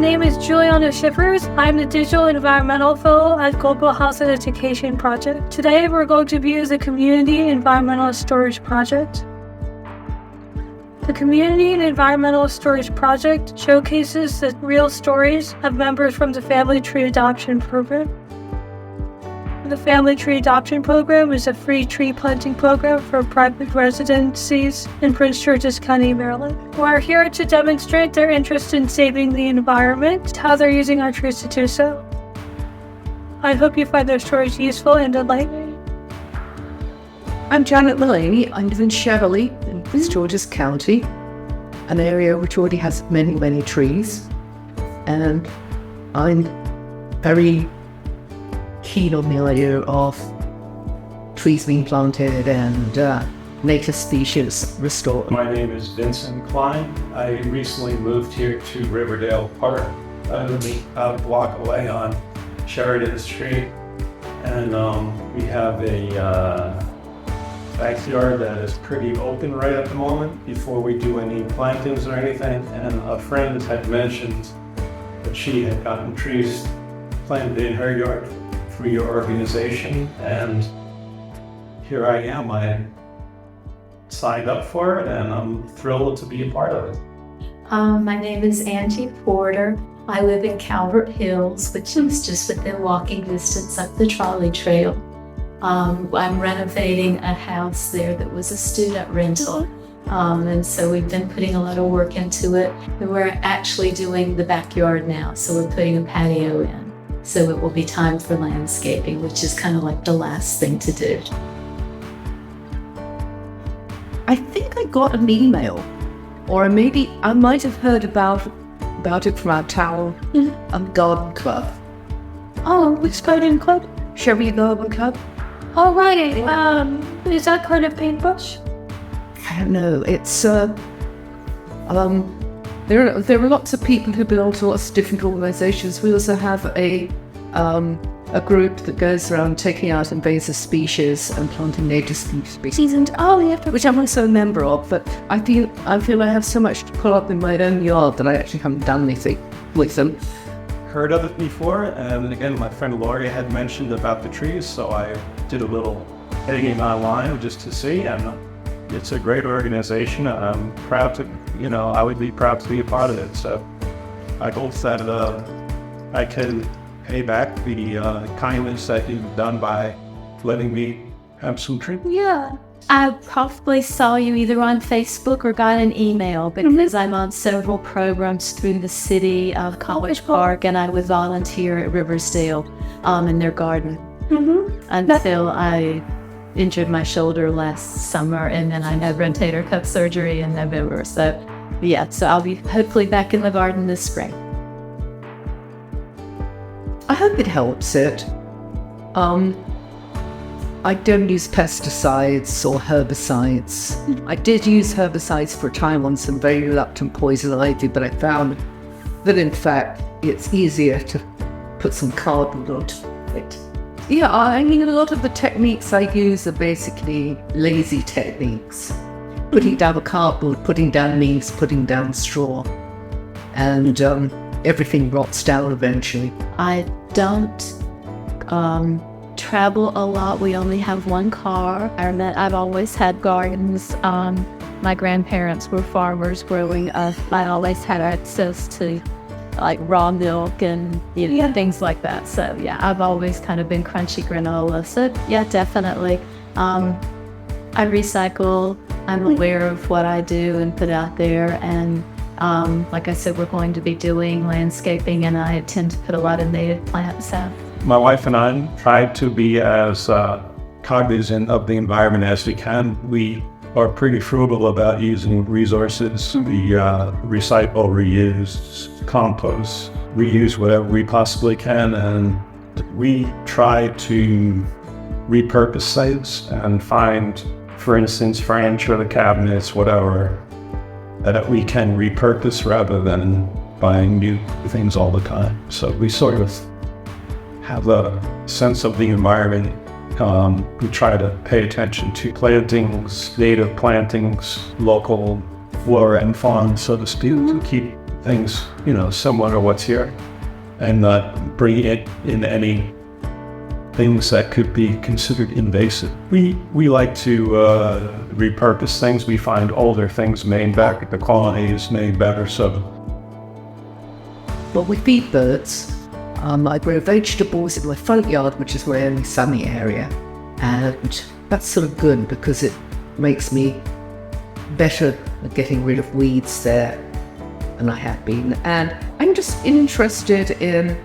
name is Juliana Schifferes. I'm the Digital Environmental Fellow at Global House and Education Project. Today we're going to view the Community Environmental Storage Project. The Community Environmental Storage Project showcases the real stories of members from the Family Tree Adoption Program. The Family Tree Adoption Program is a free tree planting program for private residencies in Prince George's County, Maryland, who are here to demonstrate their interest in saving the environment, how they're using our trees to do so. I hope you find their stories useful and enlightening. I'm Janet Mullaney. I live in Cheverly in Prince George's County, an area which already has many, many trees. And I'm very keen on the idea of trees being planted and native species restored. My name is Vincent Klein. I recently moved here to Riverdale Park, only about a block away on Sheridan Street. And we have a backyard that is pretty open right at the moment before we do any plantings or anything. And a friend had mentioned that she had gotten trees planted in her yard through your organization, and here I am. I signed up for it and I'm thrilled to be a part of it. My name is Angie Porter. I live in Calvert Hills, which is just within walking distance up the trolley trail. I'm renovating a house there that was a student rental. And so we've been putting a lot of work into it. And we're actually doing the backyard now. So we're putting a patio in. So it will be time for landscaping, which is kind of like the last thing to do. I think I got an email, or maybe I might have heard about it from our town garden club. Oh, which garden club? Cheverly Garden Club. Oh, right. Is that kind of paintbrush? I don't know. It's there are lots of people who belong to lots of different organisations. We also have a group that goes around taking out invasive species and planting native species. And which I'm also a member of. But I feel I have so much to pull up in my own yard that I actually haven't done anything with them. Heard of it before, and again, my friend Laurie had mentioned about the trees, so I did a little digging online just to see, and it's a great organization, and I'm proud to, I would be proud to be a part of it. So I hope that I can pay back the kindness that you've done by letting me have some trees. Yeah. I probably saw you either on Facebook or got an email because I'm on several programs through the city of College Park, and I would volunteer at Riversdale in their garden until I injured my shoulder last summer, and then I had rotator cuff surgery in November. So I'll be hopefully back in the garden this spring. I hope it helps it. I don't use pesticides or herbicides. I did use herbicides for a time on some very reluctant poison ivy, but I found that in fact it's easier to put some cardboard onto it. Yeah, I mean, a lot of the techniques I use are basically lazy techniques. Putting down the cardboard, putting down leaves, putting down straw, and everything rots down eventually. I don't travel a lot. We only have one car. I've always had gardens. My grandparents were farmers growing up. I always had access to like raw milk and things like that. So I've always kind of been crunchy granola. So definitely. I recycle. I'm aware of what I do and put out there. And like I said, we're going to be doing landscaping, and I intend to put a lot of native plants out. My wife and I try to be as cognizant of the environment as we can. We are pretty frugal about using resources. We recycle, reuse, compost, reuse whatever we possibly can, and we try to repurpose things and find, for instance, furniture, the cabinets, whatever, that we can repurpose rather than buying new things all the time. So we sort of have a sense of the environment. We try to pay attention to plantings, native plantings, local flora and fauna, so to speak, to keep things, similar to what's here, and not bring it in any things that could be considered invasive. We like to repurpose things. We find older things made better, the quality is made better. So, well, we feed birds. I grow vegetables in my front yard, which is my only sunny area, and that's sort of good because it makes me better at getting rid of weeds there than I have been. And I'm just interested in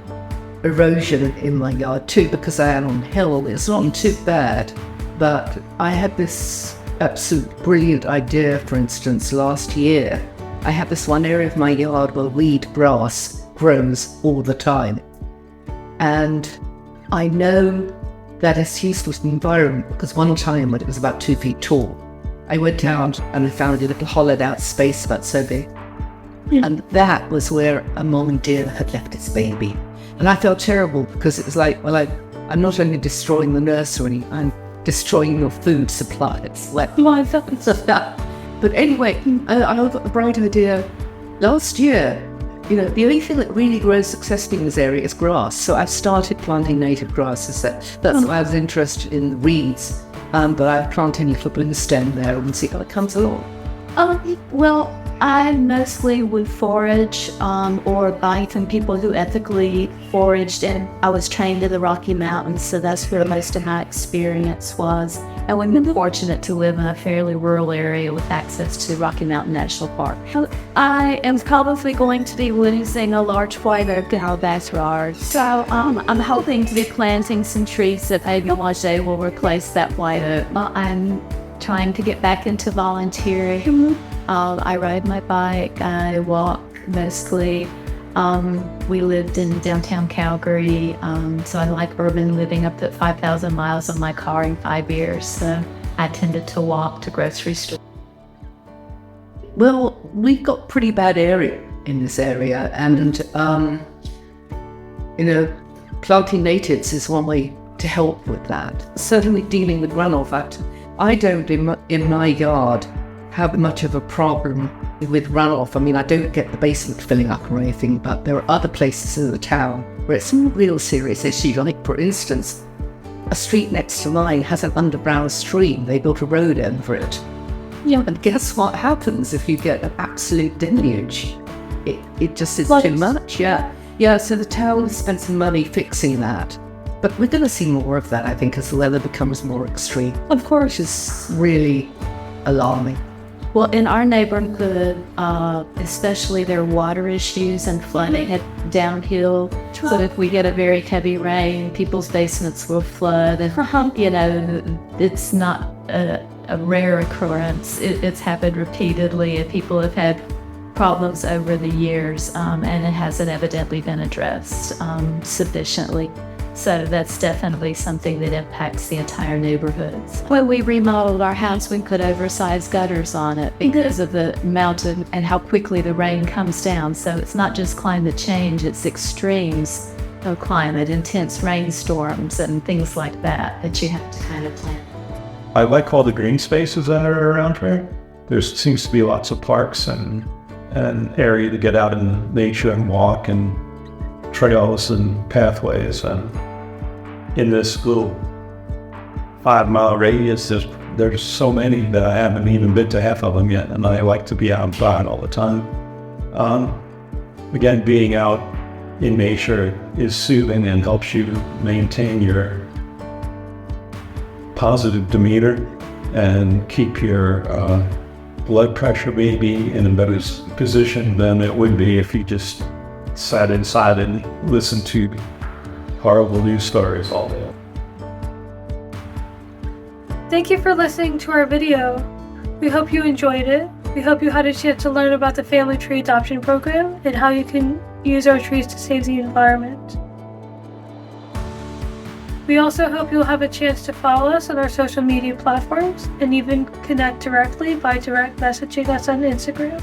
erosion in my yard too, because I am on a hill. It's not too bad, but I had this absolute brilliant idea. For instance, last year I had this one area of my yard where weed grass grows all the time, and I know that it's useless in the environment, because one time when it was about 2 feet tall, I went down and I found a little hollowed out space about so big, and that was where a mom deer had left its baby. And I felt terrible, because it was like, well, I'm not only destroying the nursery, I'm destroying your food supply. It's like, my that. But anyway, I got the bright idea last year. The only thing that really grows successfully in this area is grass. So I've started planting native grasses. That's why I was interested in reeds. But I plant any flipping stem there and see how it comes along. Well, I mostly would forage or buy from people who ethically foraged, and I was trained in the Rocky Mountains, so that's where most of my experience was. And we've been fortunate to live in a fairly rural area with access to Rocky Mountain National Park. I am probably going to be losing a large white oak in our backyard, so I'm hoping to be planting some trees that maybe one day will replace that white oak. I'm trying to get back into volunteering. I ride my bike, I walk mostly. We lived in downtown Calgary, so I like urban living up to 5,000 miles on my car in 5 years, so I tended to walk to grocery store. Well, we've got pretty bad area in this area, and planting natives is one way to help with that. Certainly dealing with runoff. I don't, in my yard, have much of a problem with runoff. I mean, I don't get the basement filling up or anything, but there are other places in the town where it's a real serious issue. Like, for instance, a street next to mine has an underground stream. They built a road over it. Yeah, and guess what happens if you get an absolute deluge? It just is too much. Yeah, so the town spent some money fixing that. But we're going to see more of that, I think, as the weather becomes more extreme. Of course, it's really alarming. Well, in our neighborhood, especially, there are water issues and flooding downhill. So if we get a very heavy rain, people's basements will flood. And, it's not a rare occurrence. It's happened repeatedly, and people have had problems over the years, and it hasn't evidently been addressed sufficiently. So that's definitely something that impacts the entire neighborhoods. When we remodeled our house, we put oversized gutters on it because of the mountain and how quickly the rain comes down. So it's not just climate change, it's extremes of climate, intense rainstorms and things like that you have to kind of plan. I like all the green spaces that are around here. There seems to be lots of parks and an area to get out in nature and walk, and trails and pathways. And in this little 5-mile radius, there's so many that I haven't even been to half of them yet, and I like to be outside all the time. Again, being out in nature is soothing and helps you maintain your positive demeanor and keep your blood pressure maybe in a better position than it would be if you just sat inside and listened to horrible news stories all day. Thank you for listening to our video. We hope you enjoyed it. We hope you had a chance to learn about the family tree adoption program and how you can use our trees to save the environment. We also hope you'll have a chance to follow us on our social media platforms and even connect directly by direct messaging us on Instagram.